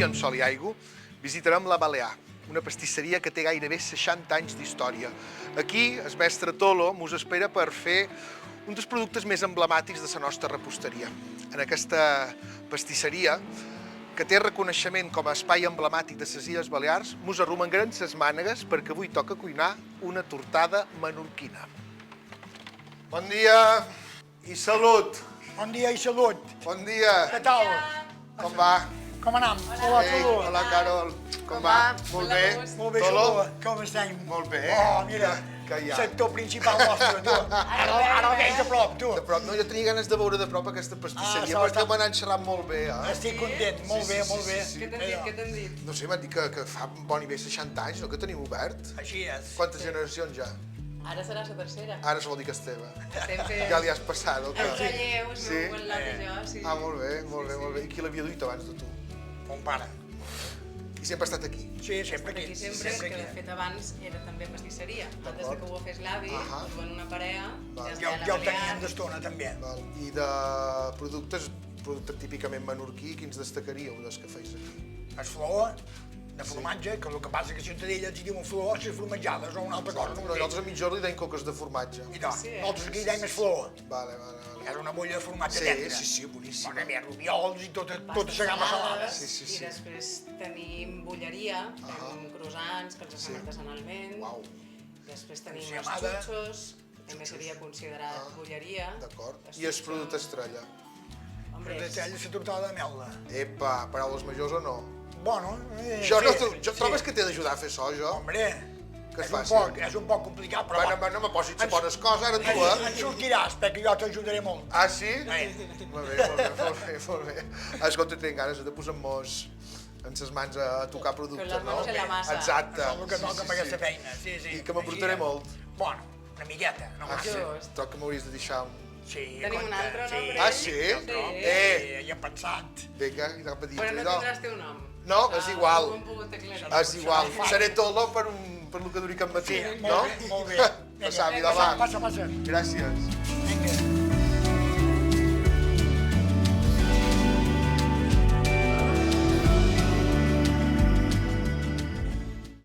en Sol i Aigua visitarem la Balear, una pastisseria que té gairebé 60 anys d'història. Aquí, el mestre Tolo mos espera per fer un dels productes més emblemàtics de la nostra reposteria. En aquesta pastisseria, que té reconeixement com a espai emblemàtic de les Illes Balears, mos arromangarem les mànegues perquè avui toca cuinar una tortada menorquina. Bon dia i salut! Bon dia i salut. Bon dia! Què tal? Com va? Com anem? Hola, Ei, salut. hola, Carol. Com va? Molt bé? Molt bé, Tolo? salut. Com estem? Molt bé. Oh, mira, Que hi ha? sector principal nostre, tu. Ara el veig de prop, tu. De prop, no, jo tenia ganes de veure de prop aquesta pastisseria, perquè m'han xerrat molt bé, Estic content, molt bé, molt bé. Què t'han dit? No sé, m'han dit que fa bon i bé 60 anys, no?, que tenim obert. Així és. Quantes generacions ja? Ara serà la tercera. Ara se vol dir que és teva. Estem fent Ja li has passat, o què? els relleus, Sí? meu lot i jo, sí. Ah, molt bé, molt bé, molt bé. I qui l'havia duit abans de tu? Mon pare. I sempre ha estat aquí? Sí, sempre aquí. Aquí sempre, que de fet abans era també pastisseria. Antes de que ho fes l'avi, duen una parella, ja es deia Jo la el teníem Balear. d'estona, també. Val. I de productes típicament menorquí, quins destacaríeu dels que feis aquí? Es flor de formatge, que el que passa que a Ciutadella ens hi diuen flor, les formatjades o una altra cosa. No, nosaltres a mitjorn li deim coques de formatge. I no, nosaltres aquí hi deim és flor. Vale. Era una bolla de formatge Sí, tendre. sí, boníssima. Bueno, hi ha rubiols i tota la gamma salada. Sí. I després tenim bulleria, tenim croissants que els fem artesanalment. Uau. Després tenim els Enciamada. xutxos, que també seria considerat bulleria. D'acord. I el producte estrella? Hombre, Ella la tortada de melda. Epa, paraules majors o no? Bueno, Jo no, sí, jo trobes que t'he d'ajudar a fer això, jo? Hombre, Que és és un fàcil. és un poc complicat, però Bueno, no me posis a bones coses, ara tu, en sortiràs, perquè jo t'ajudaré molt. Ah, sí? Molt bé. Escolta, tinc ganes de posar-nos en les mans a tocar productes, Con les no? manos en la massa. Exacte. És el que toca amb aquesta feina, sí. I que m'emportaré molt. Bueno, una miqueta, no Ah, sí? massa. Troc que m'hauries de deixar un... Sí, Tenim un altre, no, sí. per Ah, ell? sí? Sí, ja he pensat. Vinga, cap a dir. però no tindràs teu nom. No, és igual. No ho hem pogut aclarar. És igual. Seré Tolo per el que duri aquest matí, no? Molt bé. Passam, i davant. Passa. Gràcies. Vinga.